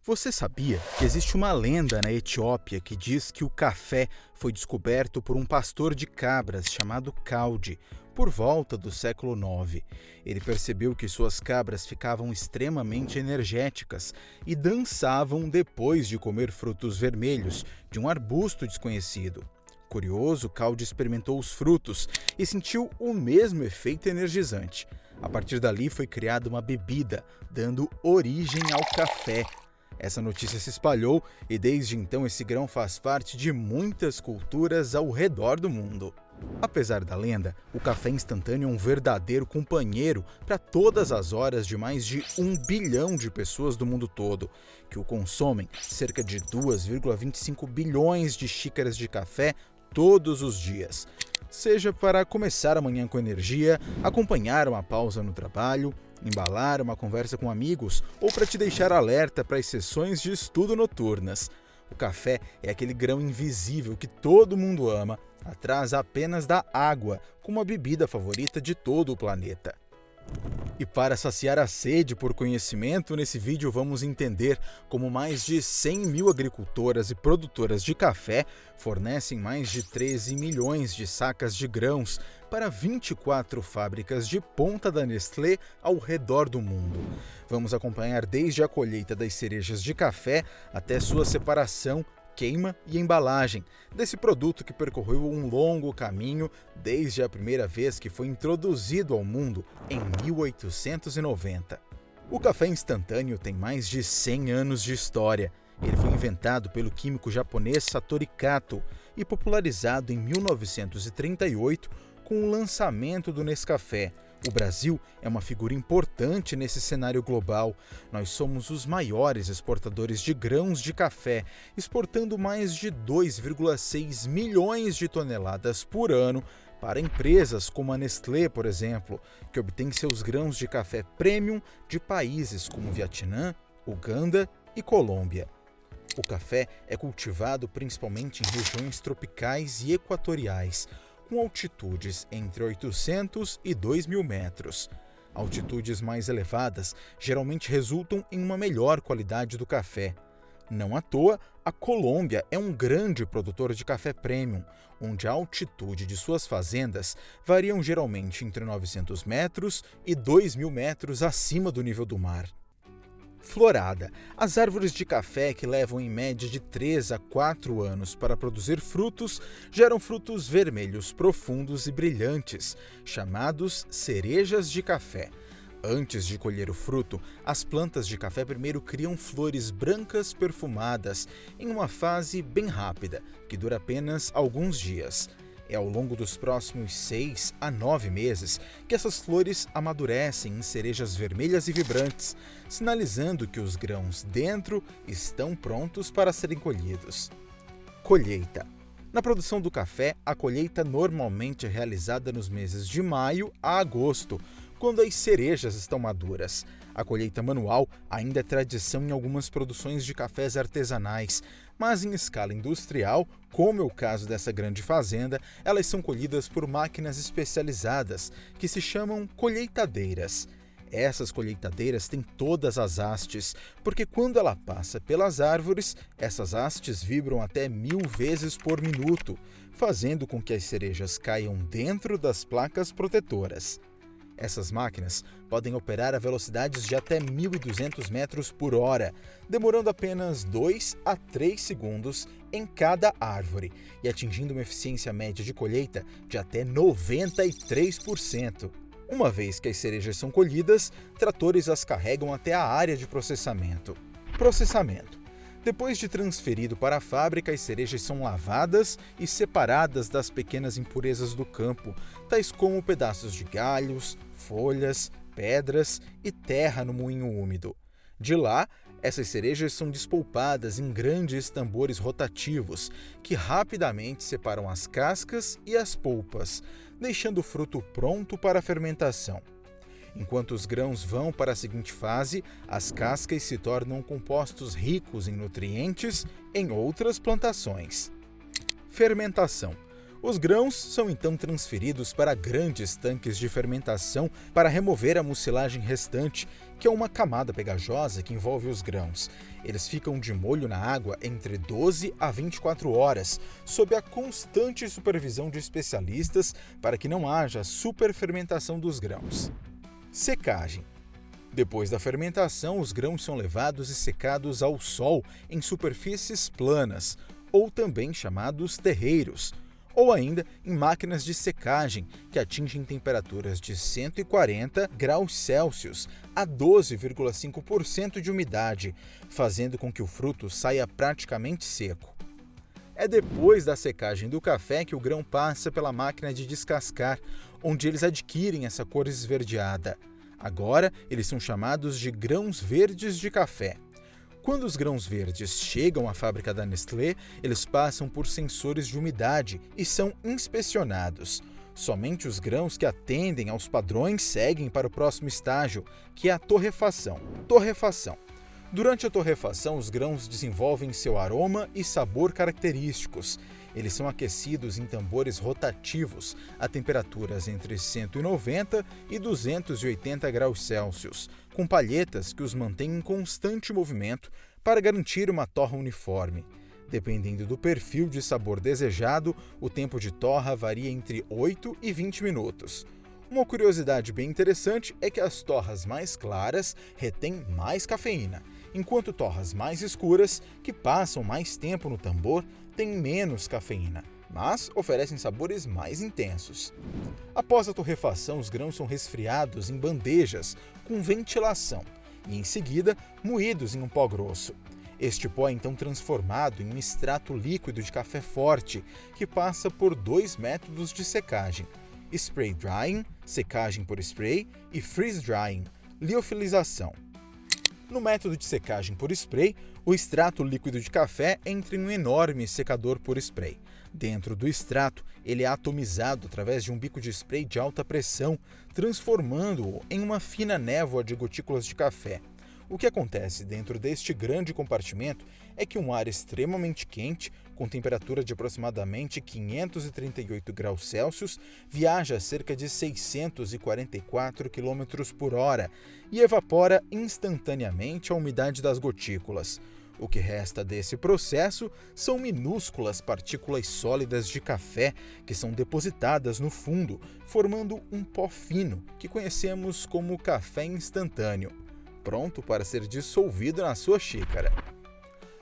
Você sabia que existe uma lenda na Etiópia que diz que o café foi descoberto por um pastor de cabras chamado Caldi, por volta do século IX. Ele percebeu que suas cabras ficavam extremamente energéticas e dançavam depois de comer frutos vermelhos de um arbusto desconhecido. Curioso, Caldi experimentou os frutos e sentiu o mesmo efeito energizante. A partir dali foi criada uma bebida, dando origem ao café. Essa notícia se espalhou e desde então esse grão faz parte de muitas culturas ao redor do mundo. Apesar da lenda, o café instantâneo é um verdadeiro companheiro para todas as horas de mais de 1 bilhão de pessoas do mundo todo, que o consomem cerca de 2,25 bilhões de xícaras de café todos os dias. Seja para começar a manhã com energia, acompanhar uma pausa no trabalho, embalar uma conversa com amigos ou para te deixar alerta para as sessões de estudo noturnas. O café é aquele grão invisível que todo mundo ama, atrás apenas da água, como a bebida favorita de todo o planeta. E para saciar a sede por conhecimento, nesse vídeo vamos entender como mais de 100 mil agricultoras e produtoras de café fornecem mais de 13 milhões de sacas de grãos para 24 fábricas de ponta da Nestlé ao redor do mundo. Vamos acompanhar desde a colheita das cerejas de café até sua separação, queima e embalagem, desse produto que percorreu um longo caminho desde a primeira vez que foi introduzido ao mundo, em 1890. O café instantâneo tem mais de 100 anos de história. Ele foi inventado pelo químico japonês Satoru Kato e popularizado em 1938 com o lançamento do Nescafé. O Brasil é uma figura importante nesse cenário global. Nós somos os maiores exportadores de grãos de café, exportando mais de 2,6 milhões de toneladas por ano para empresas como a Nestlé, por exemplo, que obtém seus grãos de café premium de países como Vietnã, Uganda e Colômbia. O café é cultivado principalmente em regiões tropicais e equatoriais, com altitudes entre 800 e 2.000 metros. Altitudes mais elevadas geralmente resultam em uma melhor qualidade do café. Não à toa, a Colômbia é um grande produtor de café premium, onde a altitude de suas fazendas variam geralmente entre 900 metros e 2.000 metros acima do nível do mar. Florada. As árvores de café, que levam em média de 3 a 4 anos para produzir frutos, geram frutos vermelhos profundos e brilhantes, chamados cerejas de café. Antes de colher o fruto, as plantas de café primeiro criam flores brancas perfumadas, em uma fase bem rápida, que dura apenas alguns dias. É ao longo dos próximos 6 a 9 meses que essas flores amadurecem em cerejas vermelhas e vibrantes, sinalizando que os grãos dentro estão prontos para serem colhidos. Colheita. Na produção do café, a colheita normalmente é realizada nos meses de maio a agosto, quando as cerejas estão maduras. A colheita manual ainda é tradição em algumas produções de cafés artesanais, mas em escala industrial, como é o caso dessa grande fazenda, elas são colhidas por máquinas especializadas, que se chamam colheitadeiras. Essas colheitadeiras têm todas as hastes, porque quando ela passa pelas árvores, essas hastes vibram até 1000 vezes por minuto, fazendo com que as cerejas caiam dentro das placas protetoras. Essas máquinas podem operar a velocidades de até 1.200 metros por hora, demorando apenas 2 a 3 segundos em cada árvore e atingindo uma eficiência média de colheita de até 93%. Uma vez que as cerejas são colhidas, tratores as carregam até a área de processamento. Processamento. Depois de transferido para a fábrica, as cerejas são lavadas e separadas das pequenas impurezas do campo, tais como pedaços de galhos, folhas, pedras e terra no moinho úmido. De lá, essas cerejas são despolpadas em grandes tambores rotativos, que rapidamente separam as cascas e as polpas, deixando o fruto pronto para a fermentação. Enquanto os grãos vão para a seguinte fase, as cascas se tornam compostos ricos em nutrientes em outras plantações. Fermentação. Os grãos são então transferidos para grandes tanques de fermentação para remover a mucilagem restante, que é uma camada pegajosa que envolve os grãos. Eles ficam de molho na água entre 12 a 24 horas, sob a constante supervisão de especialistas para que não haja superfermentação dos grãos. Secagem. Depois da fermentação, os grãos são levados e secados ao sol em superfícies planas, ou também chamados terreiros, ou ainda em máquinas de secagem, que atingem temperaturas de 140 graus Celsius a 12,5% de umidade, fazendo com que o fruto saia praticamente seco. É depois da secagem do café que o grão passa pela máquina de descascar, onde eles adquirem essa cor esverdeada. Agora, eles são chamados de grãos verdes de café. Quando os grãos verdes chegam à fábrica da Nestlé, eles passam por sensores de umidade e são inspecionados. Somente os grãos que atendem aos padrões seguem para o próximo estágio, que é a torrefação. Durante a torrefação, os grãos desenvolvem seu aroma e sabor característicos. Eles são aquecidos em tambores rotativos a temperaturas entre 190 e 280 graus Celsius, com palhetas que os mantêm em constante movimento para garantir uma torra uniforme. Dependendo do perfil de sabor desejado, o tempo de torra varia entre 8 e 20 minutos. Uma curiosidade bem interessante é que as torras mais claras retêm mais cafeína, enquanto torras mais escuras, que passam mais tempo no tambor, têm menos cafeína, mas oferecem sabores mais intensos. Após a torrefação, os grãos são resfriados em bandejas com ventilação e, em seguida, moídos em um pó grosso. Este pó é então transformado em um extrato líquido de café forte, que passa por 2 métodos de secagem: spray drying, secagem por spray, e freeze drying, liofilização. No método de secagem por spray, o extrato líquido de café entra em um enorme secador por spray. Dentro do extrato, ele é atomizado através de um bico de spray de alta pressão, transformando-o em uma fina névoa de gotículas de café. O que acontece dentro deste grande compartimento é que um ar extremamente quente, com temperatura de aproximadamente 538 graus Celsius, viaja a cerca de 644 km por hora e evapora instantaneamente a umidade das gotículas. O que resta desse processo são minúsculas partículas sólidas de café que são depositadas no fundo, formando um pó fino que conhecemos como café instantâneo, pronto para ser dissolvido na sua xícara.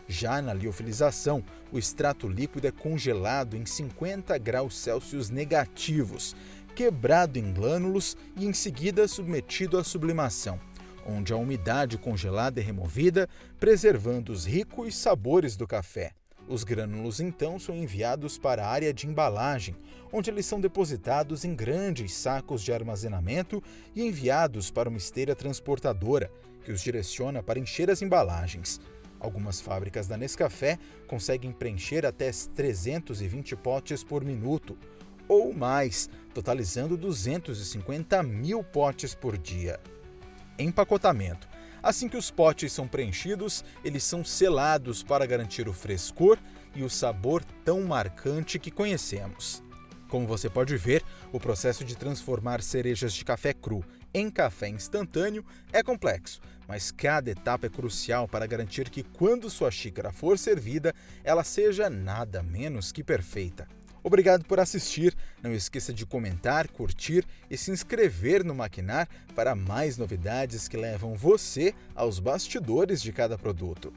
Já na liofilização, o extrato líquido é congelado em 50 graus Celsius negativos, quebrado em glânulos e em seguida submetido à sublimação, onde a umidade congelada é removida, preservando os ricos sabores do café. Os grânulos então são enviados para a área de embalagem, onde eles são depositados em grandes sacos de armazenamento e enviados para uma esteira transportadora, que os direciona para encher as embalagens. Algumas fábricas da Nescafé conseguem preencher até 320 potes por minuto, ou mais, totalizando 250 mil potes por dia. Empacotamento. Assim que os potes são preenchidos, eles são selados para garantir o frescor e o sabor tão marcante que conhecemos. Como você pode ver, o processo de transformar cerejas de café cru em café instantâneo é complexo, mas cada etapa é crucial para garantir que quando sua xícara for servida, ela seja nada menos que perfeita. Obrigado por assistir, não esqueça de comentar, curtir e se inscrever no Maquinar para mais novidades que levam você aos bastidores de cada produto.